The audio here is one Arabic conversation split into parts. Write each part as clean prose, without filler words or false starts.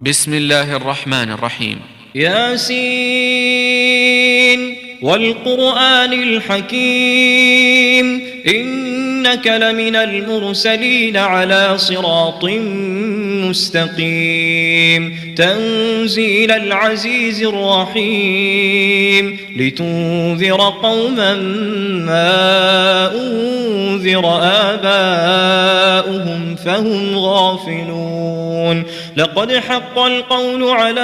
بسم الله الرحمن الرحيم. ياسين والقرآن الحكيم إنك لمن المرسلين على صراط مستقيم تنزيل العزيز الرحيم لتنذر قوما ما أنذر آباؤهم فهم غافلون لقد حق القول على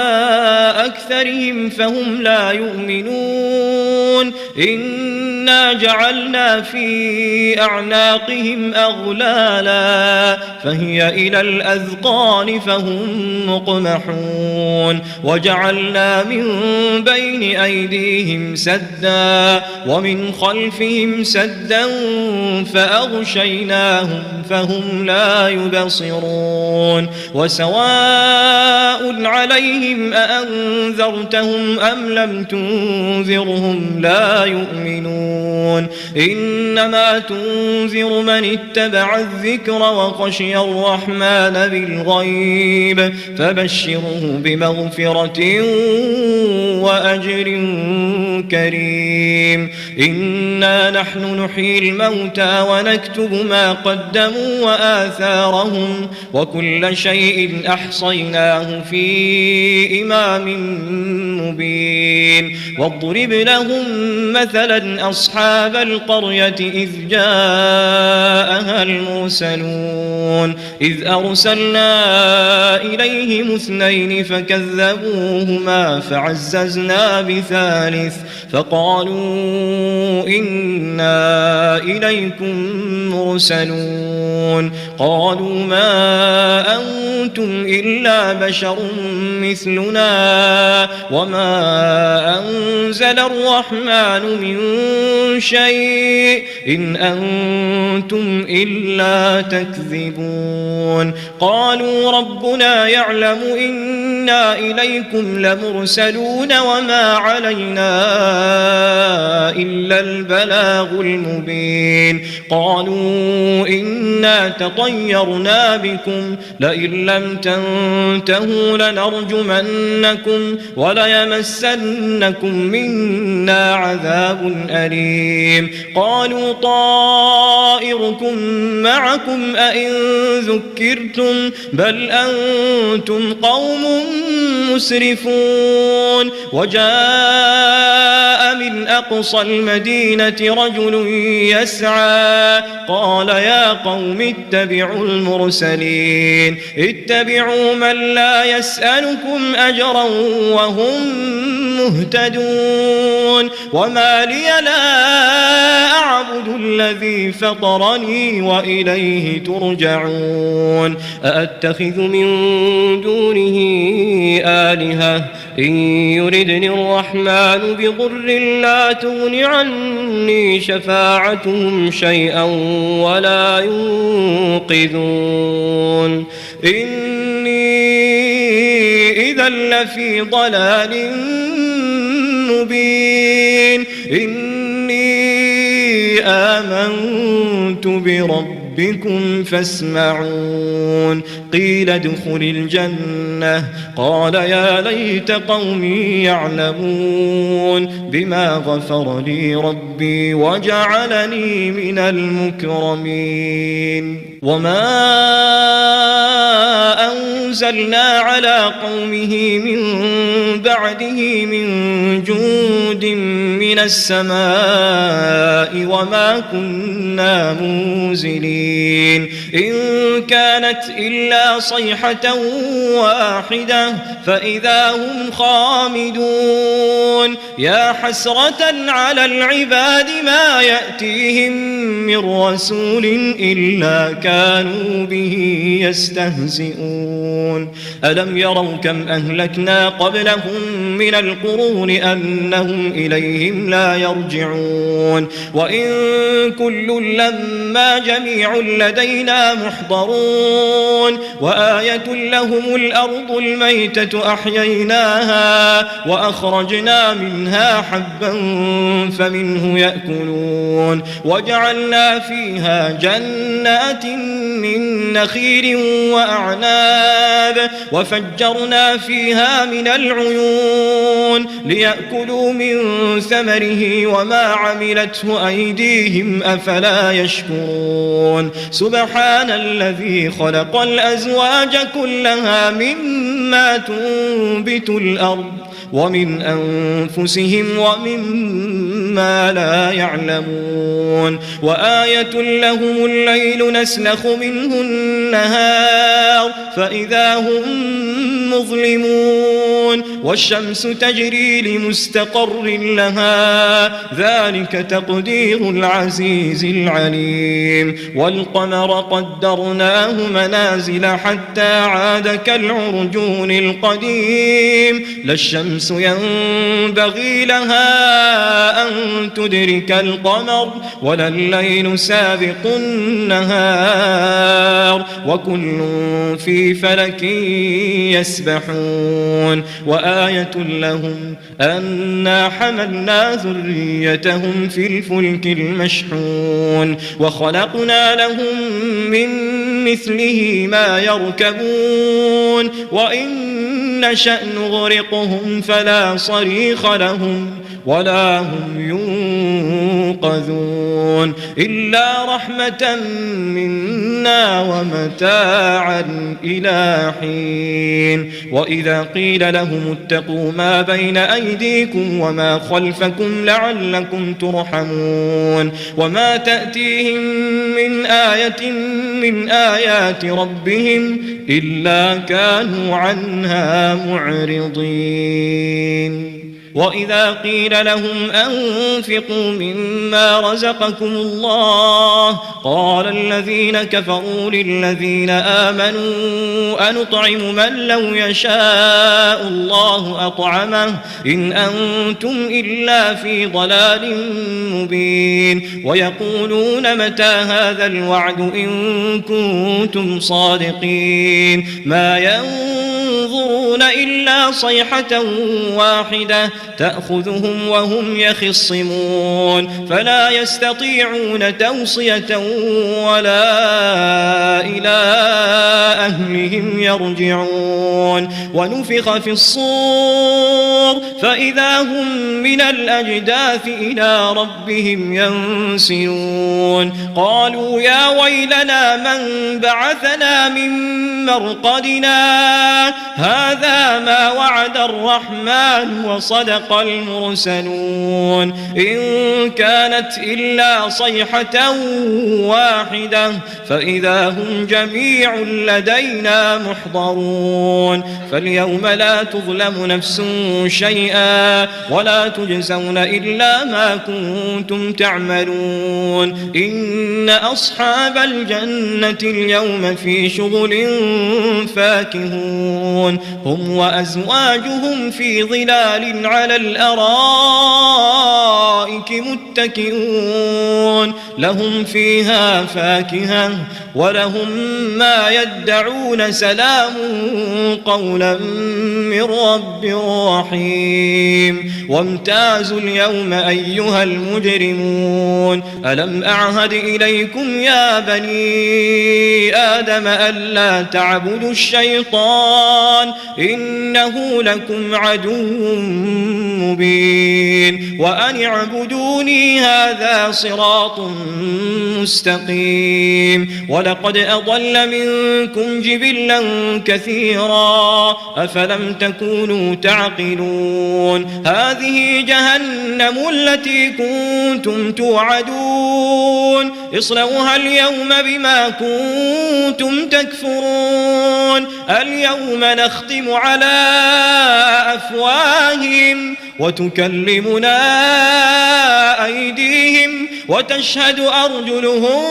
أكثرهم فهم لا يؤمنون إنا جعلنا في أعناقهم أغلالا فهي إلى الأذقان فهم مقمحون وجعلنا من بين أيديهم سدا ومن خلفهم سدا فأغشيناهم فهم لا يبصرون وسواء عليهم أأنذرتهم أم لم تنذرهم لا يؤمنون إنما تنذر من اتبع الذكر وخشي الرحمن بالغيب فبشره بمغفرة وأجر كريم إنا نحن نحيي الموتى ونكتب ما قدموا وآثارهم وكل شيء أحصيناه في إمام مبين واضرب لهم مثلا أصحاب القرية إذ جاءها المرسلون إذ أرسلنا إليهم اثنين فكذبوهما فعززنا بثالث فقالوا إنا إليكم مرسلون قالوا ما أنتم إلا بشر مثلنا وما أنزل الرحمن من شيء إن أنتم إلا تكذبون قالوا ربنا يعلم إنا إليكم لمرسلون وما علينا إلا البلاغ المبين قالوا إنا تطيرنا بكم لئن لم تنتهوا لنرجمنكم وليمسنكم منا عذاب أليم قالوا طائركم معكم أئن ذكرتم بل أنتم قوم مسرفون وجاء من أقصى المدينة رجل يسعى قال يا قوم اتبعوا المرسلين اتبعوا من لا يسألكم أجرا وهم مهتدون وما لي لا أعبد الذي فطرني وإليه ترجعون أأتخذ من دونه آلهة إن يردني الرحمن بضر لا تغن عني شفاعتهم شيئا ولا ينقذون إني إذا لفي ضلال مبين إني آمنت بربكم فاسمعون قيل ادخل الجنة قال يا ليت قومي يعلمون بما غفر لي ربي وجعلني من المكرمين وما أنزلنا على قومه من بعده من جود من السماء وما كنا منزلين إن كانت إلا صيحة واحدة فإذا هم خامدون يا حسرة على العباد ما يأتيهم من رسول إلا كانوا به يستهزئون ألم يروا كم أهلكنا قبلهم من القرون أنهم إليهم لا يرجعون وإن كل لما جميع لدينا محضرون وآية لهم الأرض الميتة أحييناها وأخرجنا منها حبا فمنه يأكلون وجعلنا فيها جنات من نخيل وأعناب وفجرنا فيها من العيون ليأكلوا من ثمره وما عملته أيديهم أفلا يشكرون سبحان الذي خلق الأزواج كلها مما تنبت الأرض ومن أنفسهم ومما لا يعلمون وآية لهم الليل نسلخ منه النهار فإذا هم مظلمون والشمس تجري لمستقر لها ذلك تقدير العزيز العليم والقمر قدرناه منازل حتى عاد كالعرجون القديم لا الشمس ينبغي لها أن تدرك القمر ولا الليل سابق النهار وكل في فلك يسبحون وآية لهم أنا حملنا ذريتهم في الفلك المشحون وخلقنا لهم من مثله ما يركبون وإن نشأ نغرقهم فلا صريخ لهم ولا هم ينقذون إلا رحمة منا ومتاعا إلى حين وإذا قيل لهم اتقوا ما بين أيديكم وما خلفكم لعلكم ترحمون وما تأتيهم من آية من آيات ربهم إلا كانوا عنها معرضين وإذا قيل لهم أنفقوا مما رزقكم الله قال الذين كفروا للذين آمنوا أنطعم من لو يشاء الله أطعمه إن أنتم إلا في ضلال مبين ويقولون متى هذا الوعد إن كنتم صادقين ما ينظرون إلا صيحة واحدة تأخذهم وهم يخصمون فلا يستطيعون توصية ولا إلى أهلهم يرجعون ونفخ في الصور فإذا هم من الأجداث إلى ربهم ينسلون قالوا يا ويلنا من بعثنا من مرقدنا هذا ما وعد الرحمن وصدق المرسلون إن كانت إلا صيحة واحدة فإذا هم جميع لدينا محضرون فاليوم لا تظلم نفس شيئا ولا تجزون إلا ما كنتم تعملون إن أصحاب الجنة اليوم في شغل فاكهون هم وأزواجهم في ظلال على الأرائك متكئون لهم فيها فاكهة ولهم ما يدعون سلام قولا من رب رحيم وامتازوا اليوم أيها المجرمون ألم أعهد إليكم يا بني آدم ألا تعبدوا الشيطان إنه لكم عدو مبين وأن اعبدوني هذا صراط مستقيم ولقد أضل منكم جبلا كثيرا أفلم تكونوا تعقلون هذه جهنم التي كنتم توعدون اصلوها اليوم بما كنتم تكفرون اليوم نختم على أفواههم وتكلمنا أيديهم وتشهد أرجلهم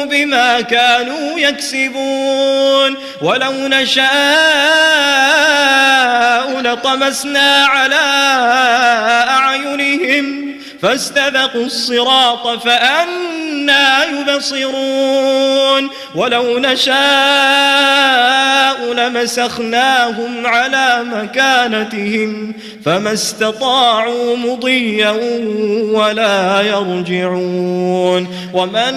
بما كانوا يكسبون ولو نشاء لطمسنا على أعينهم فاستبقوا الصراط فأنى يبصرون ولو نشاء لمسخناهم على مكانتهم فما استطاعوا مضيا ولا يرجعون ومن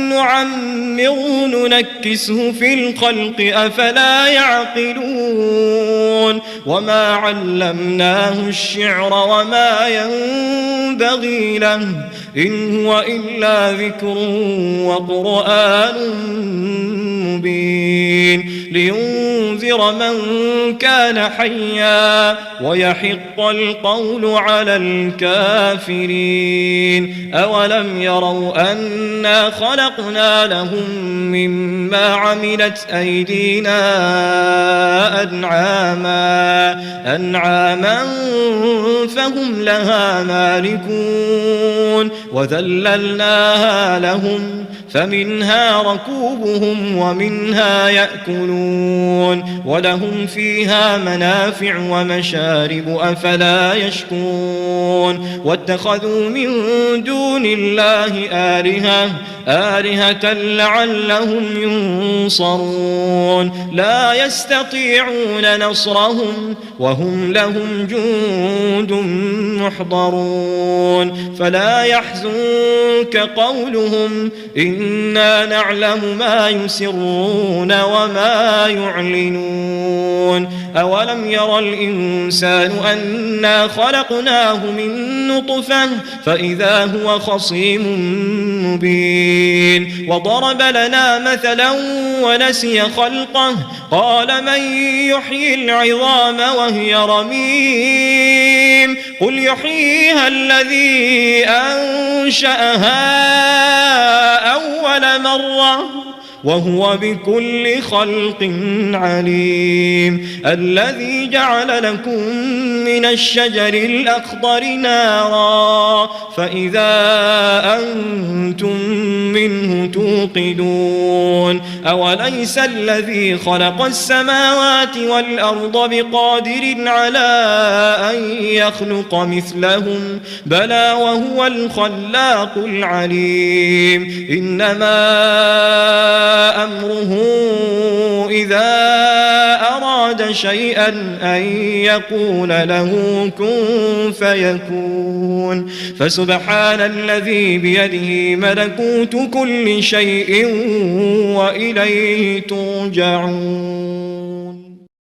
نعمره ننكسه في الخلق أفلا يعقلون وما علمناه الشعر وما ينبغي له إن هو إلا ذكر وقرآن مبين لينذر من كان حيا ويحق القول على الكافرين أولم يروا أنا خلقنا لهم مما عملت أيدينا أنعاما فهم لها مالكون وذللناها لهم فمنها ركوبهم ومنها يأكلون ولهم فيها منافع ومشارب أفلا يشكرون واتخذوا من دون الله آلهة لعلهم ينصرون لا يستطيعون نصرهم وهم لهم جند محضرون فلا يحزنك قولهم إنا نعلم ما يسرون وما يعلنون أولم ير الإنسان أنا خلقناه من نطفة فإذا هو خصيم مبين وضرب لنا مثلا ونسي خلقه قال من يحيي العظام وهي رميم قل يحييها الذي أنشأها أول مرة وهو بكل خلق عليم الذي جعل لكم من الشجر الأخضر نارا فإذا أنتم منه توقدون أوليس الذي خلق السماوات والأرض بقادر على أن يخلق مثلهم بلى وهو الخلاق العليم إنما أمره إذا أراد شيئا أن يقول له كن فيكون فسبحان الذي بيده ملكوت كل شيء وإليه ترجعون.